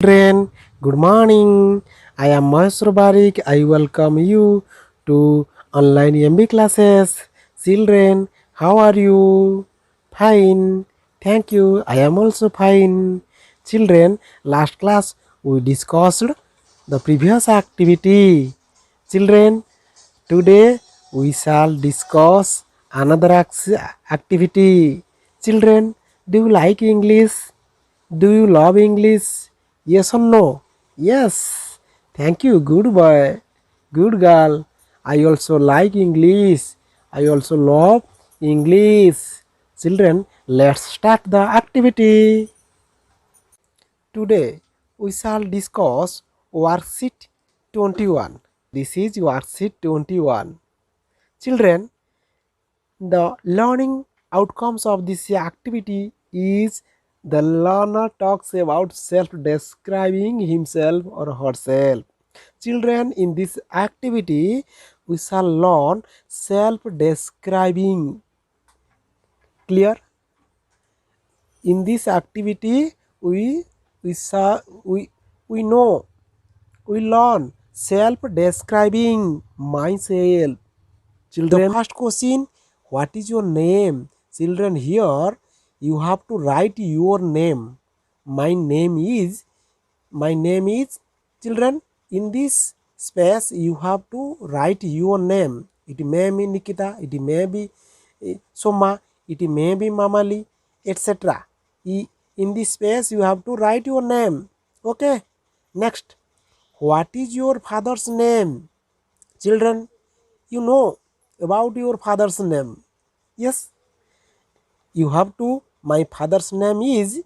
children, good morning. I am Master Barik. I welcome you to online MB classes. Children, how are you? Fine. Thank you. I am also fine. Children, last class we discussed the previous activity. Children, today we shall discuss another activity. Children, do you like English? Do you love English? Yes or no? Yes. Thank you. Good boy. Good girl. I also like English. I also love English. Children, let's start the activity. Today we shall discuss worksheet 21. This is worksheet 21. Children, the learning outcomes of this activity is the learner talks about self-describing himself or herself. Children, in this activity, we shall learn self-describing. Clear? In this activity, we saw we know we learn self-describing myself. Children, the first question, what is your name? Children, here you have to write your name. My name is, children, in this space you have to write your name. It may be Nikita, it may be Soma, it may be Mamali, etc. In this space you have to write your name. Okay. Next, what is your father's name? Children, you know about your father's name. Yes, you have to. My father's name is.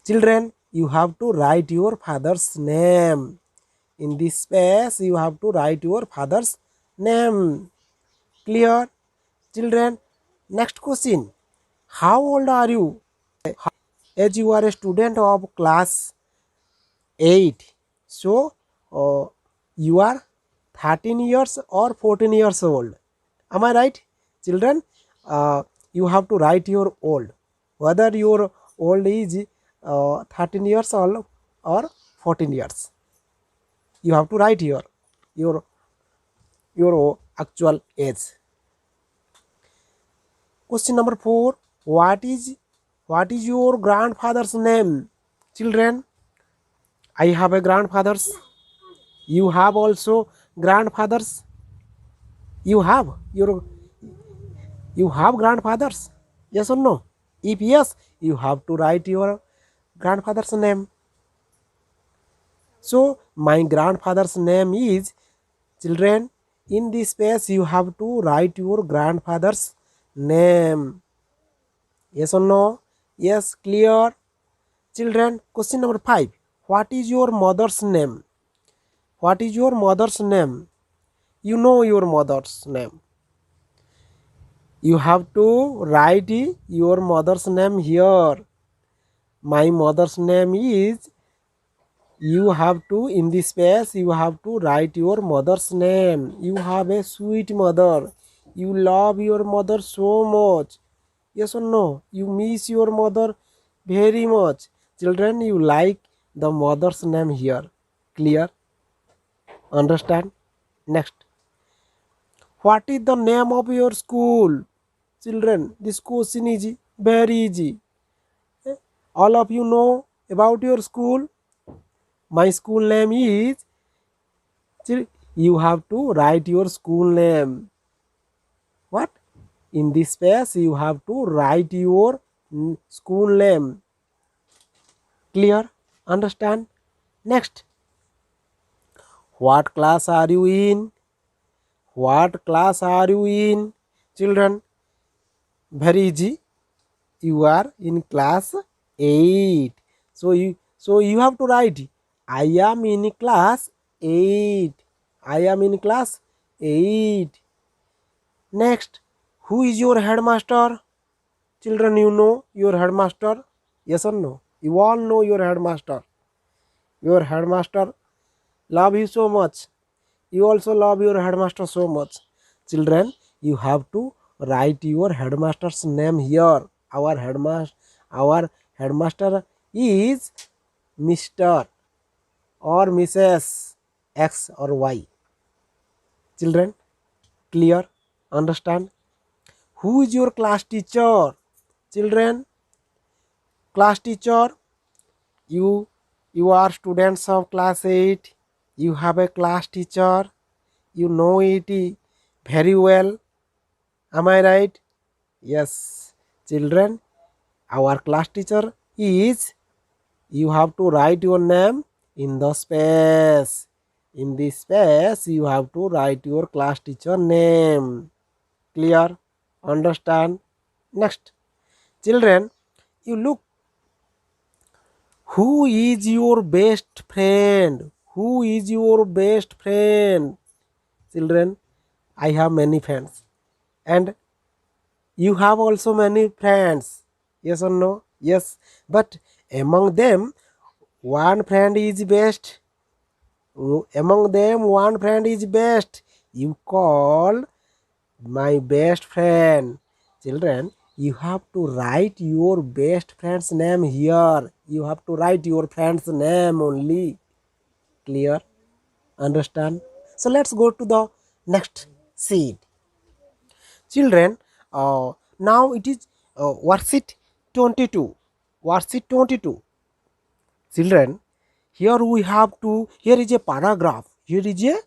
Children, you have to write your father's name. In this space, you have to write your father's name. Clear? Children, next question. How old are you? As you are a student of class 8. So, you are 13 years or 14 years old. Am I right? Children, you have to write your old. Whether your old is 13 years old or 14 years. You have to write your actual age. Question number 4. What is your grandfather's name? Children, I have a grandfather's. You have also grandfathers. You have grandfathers. Yes or no? If yes, you have to write your grandfather's name. So my grandfather's name is. Children, in this space you have to write your grandfather's name. Yes or no? Yes, clear. Children, question number 5. What is your mother's name? What is your mother's name? You know your mother's name. You have to write your mother's name here. My mother's name is. You have to, in this space, you have to write your mother's name. You have a sweet mother. You love your mother so much. Yes or no? You miss your mother very much. Children, you like the mother's name here. Clear? Understand? Next. What is the name of your school? Children, this question is very easy. All of you know about your school. My school name is. You have to write your school name. What? In this space, you have to write your school name. Clear? Understand? Next. What class are you in? What class are you in? Children, very easy. You are in class 8. So you have to write, I am in class 8. I am in class 8. Next, who is your headmaster? Children, you know your headmaster? Yes or no? You all know your headmaster. Your headmaster love you so much. You also love your headmaster so much. Children, you have to write your headmaster's name here. Our headmaster is Mr. or Mrs. X or Y. Children, clear? Understand? Who is your class teacher? Children, class teacher, you you are students of class 8. You have a class teacher. You know it very well. Am I right? Yes. Children, our class teacher is, you have to write your name in the space. In this space, you have to write your class teacher name. Clear? Understand? Next. Children, you look. Who is your best friend? Who is your best friend? Children, I have many friends. And you have also many friends. Yes or no? Yes. But among them, one friend is best. Among them, one friend is best. You call my best friend. Children, you have to write your best friend's name here. You have to write your friend's name only. Clear? Understand? So let's go to the next sheet. Children, now it is worksheet 22. Worksheet 22. Children, here is a paragraph. Here is a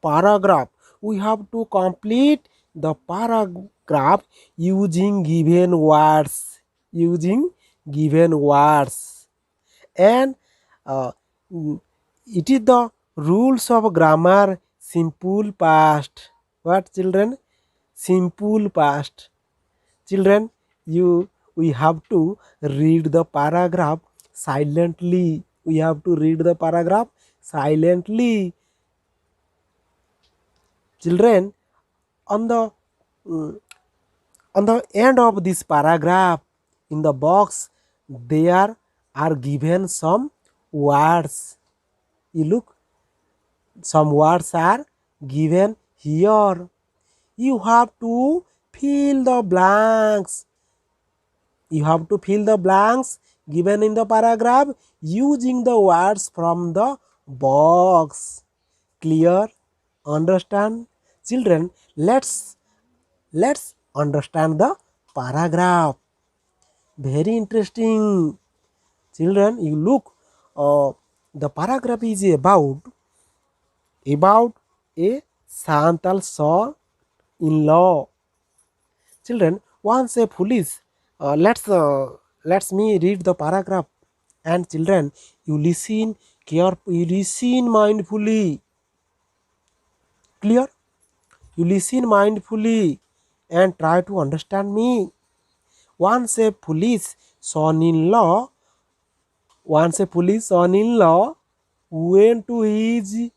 paragraph. We have to complete the paragraph using given words. Using given words. And uh, it is the rules of grammar simple past. What, children? Simple past. Children, we have to read the paragraph silently. We have to read the paragraph silently. Children, on the on the end of this paragraph, in the box, there are given some words. You look, some words are given here. You have to fill the blanks. You have to fill the blanks given in the paragraph using the words from the box. Clear? Understand? Children, let's understand the paragraph. Very interesting. Children, you look, the paragraph is about a Santal son-in-law. Children, once a police, let's me read the paragraph, and children, you listen you listen mindfully. Clear? You listen mindfully and try to understand me. Once a police son-in-law, went to his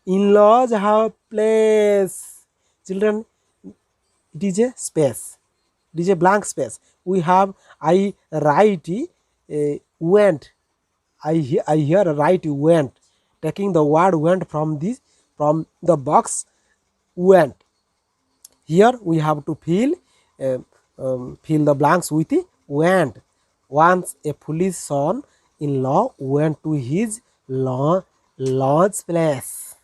in-laws' place. Children, it is a space. It is a blank space. We have, I write went. I here write went. Taking the word went from the box went. Here we have to fill the blanks with went. Once a police son-in-law went to his law's place.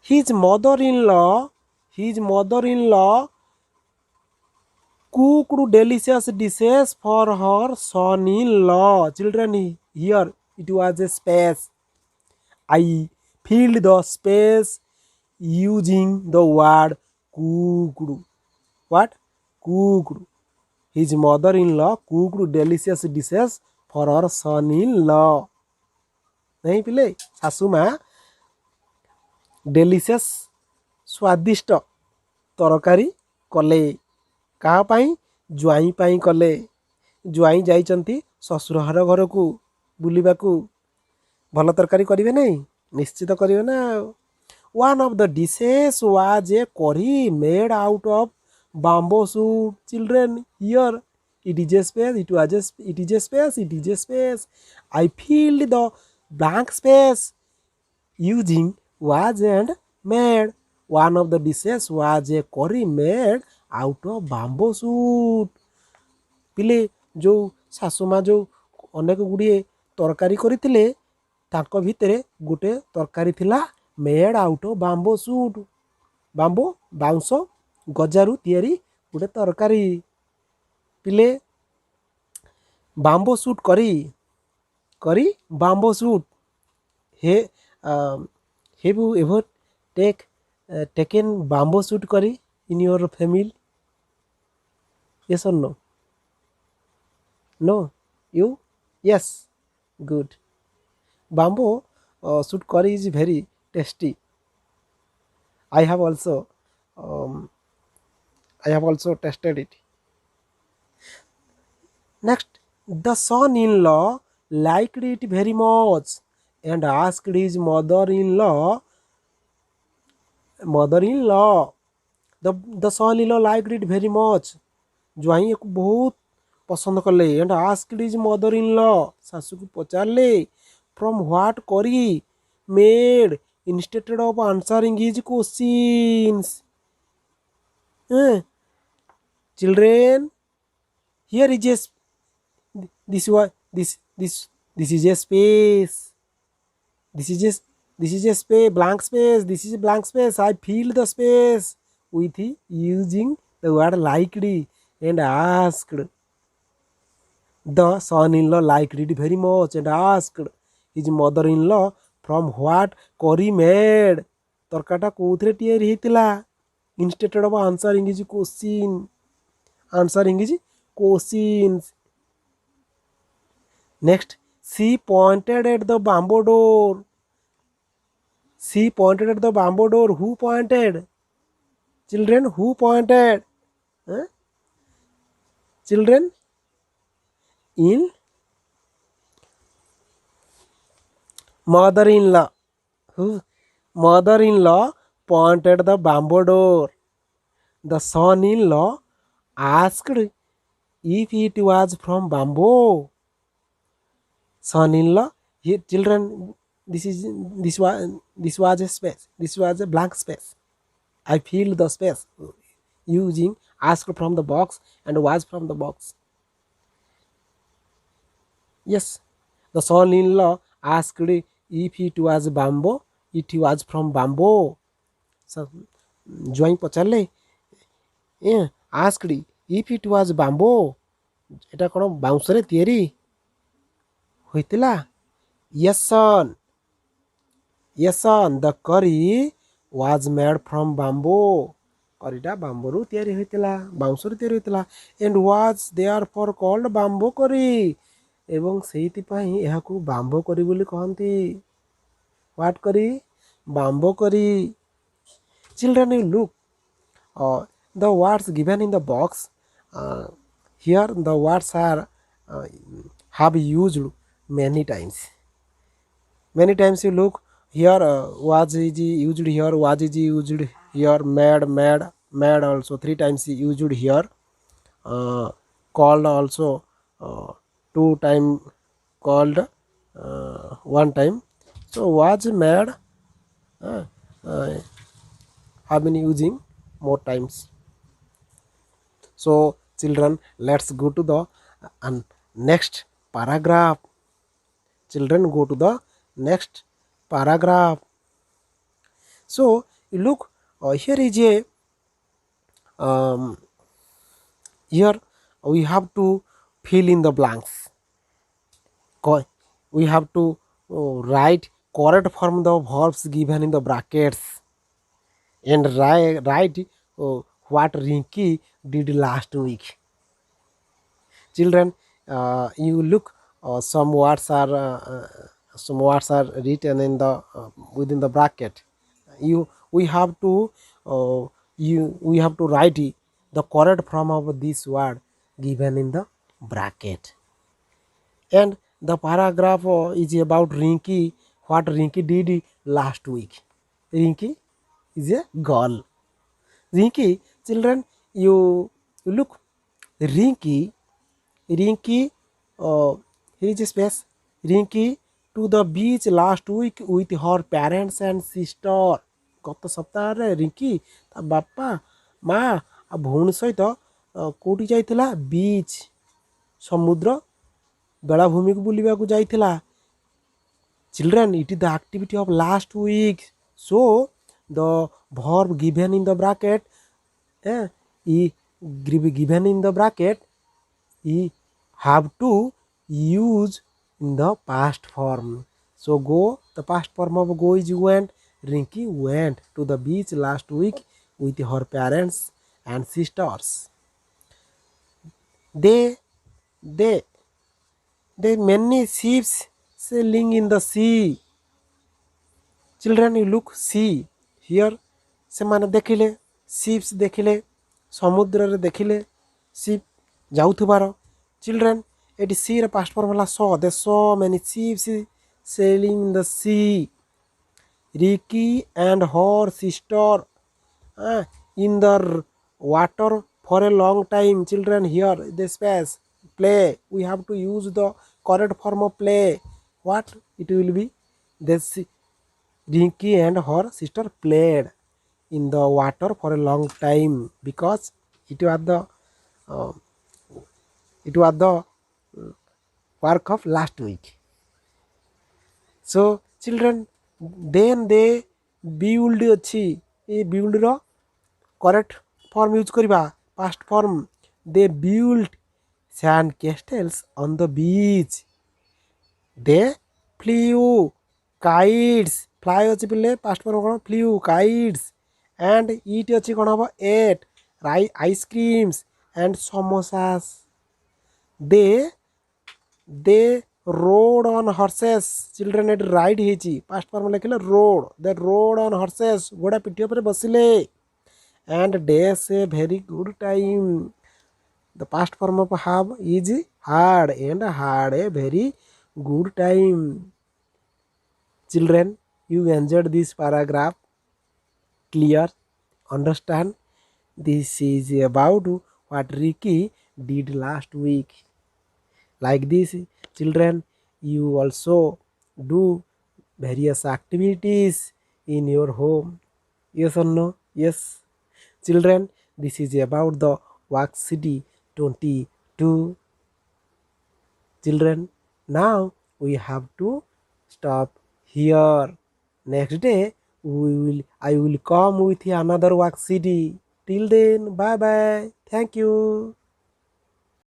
His mother-in-law cooked delicious dishes for her son-in-law. Children, here it was a space. I filled the space using the word cooked. What? Cooked. His mother-in-law cooked delicious dishes for her son-in-law. नहीं पिले सासू माँ delicious स्वादिष्ट तरकारी कले कहा पाई ज्वाई पाई कले ज्वाई जाइचंती ससुरहर घर को बुलिबाकू भल तरकारी करिवे नहीं निश्चित करिवे ना one of the dishes was a curry made out of bamboo shoot. Children, here it is a space, it is a space. I filled the blank space using was and made. One of the dishes was a curry made out of bamboo shoot. पिले जो सासू माँ जो अनेक गुड़िए तरकारी करथिले तांको भितरे गोटे तरकारी थिला made out of bamboo shoot bamboo बाउंस गजारू तैयारी गोटे तरकारी पिले bamboo shoot curry bamboo shoot hey have you ever taken bamboo shoot curry in your family? Yes or no? No? You? Yes. Good. Bamboo shoot curry is very tasty. I have also tested it. Next, the son-in-law liked it very much and asked his mother-in-law. The son-in-law liked it very much. ज्वाई को बहुत पसंद कले and asked his mother in law सासू को पचारले from what करी made instead of answering his questions. Children here is a this is a space. This is a space, blank space. This is a blank space. I filled the space with using the word liked and asked. The son-in-law liked it very much and asked his mother-in-law from what curry made. तरकाटा कोथरे तैयारी हेतिला instead of answering his questions. Next, she pointed at the bamboo door. Who pointed? Children, who pointed? Children, in mother-in-law. Who? Mother-in-law pointed the bamboo door. The son-in-law asked if it was from bamboo. Son-in-law, here, children, this was a space. This was a blank space. I filled the space using asked from the box and was from the box. Yes, the son-in-law asked if it was bamboo. It was from bamboo. So, ज्वाई पचारले asked if it was bamboo. एटा कोन बाउंसरे तैयारी होइतिला. Yes son, the curry was made from bamboo. curryटा bamboo रु तैयारी होइतिला बाउंसरे तैयारी होइतिला and was therefore called bamboo curry. एवं सेहिति पई एहाकू बांबो करी बोली कहंती. What curry? Bamboo curry. Children, you look the words given in the box. Here the words are have used many times. You look here, was is used here, was is used here, made also 3 times used here, called also 2 time, called 1 time. So was made have been using more times. So children, let's go to the next paragraph. Children, go to the next paragraph. So you look here is a here we have to fill in the blanks. We have to write correct form the verbs given in the brackets and write what Rinky did last week. Children, you look some words are written in the within the bracket. We have to write the correct form of this word given in the bracket. And the paragraph is about Rinky, what Rinky did last week. Rinky is a girl. Rinky, children, you look Rinky, here is a space. Rinky to the beach last week with her parents and sister. गत सप्ताह रिंकी ता बापा माँ आ भौणी सहित कोटी जाइतिला बीच समुद्र ବେଳାଭୂମି କୁ ବୁଲିବାକୁ ଯାଇଥିଲା। Children, it is the activity of last week. So the verb given in the bracket, given in the bracket, he have to use in the past form. So go, the past form of go is went. Rinky went to the beach last week with her parents and sisters. They many ships sailing in the sea. Children, you look sea here. ସେମାନେ ଦେଖିଲେ ships ଦେଖିଲେ ସମୁଦ୍ରରେ ଦେଖିଲେ ship ଯାଉଥିବାର। Children, ଏଠି sea ର past form ହେଲା saw. They saw many ships sailing in the sea. Ricky and her sister in the water for a long time. Children, here the space play. We have to use the correct form of play. What it will be? This Ricky and her sister played in the water for a long time because it was the work of last week. So children, then they build ଅଛି ଏ build ର correct form use କରିବା past form. They built sand castles on the beach. They flew kites. fly ଅଛି ପିଲେ past form କ'ଣ flew kites and eat ଅଛି କ'ଣ ହେବ ate ice creams and samosas. they rode on horses. Children, it ride ହେଇଛି past form ଲେଖିଲେ rode. They rode on horses. ଘୋଡ଼ା ପିଠି ଉପରେ ବସିଲେ and days a very good time. The past form of have is had and had a very good time. Children, you enjoyed this paragraph? Clear? Understand? This is about what Ricky did last week. Like this, children, you also do various activities in your home. Yes or no? Yes. Children, this is about the worksheet 22. Children, now we have to stop here. Next day I will come with another worksheet. Till then, bye bye. Thank you.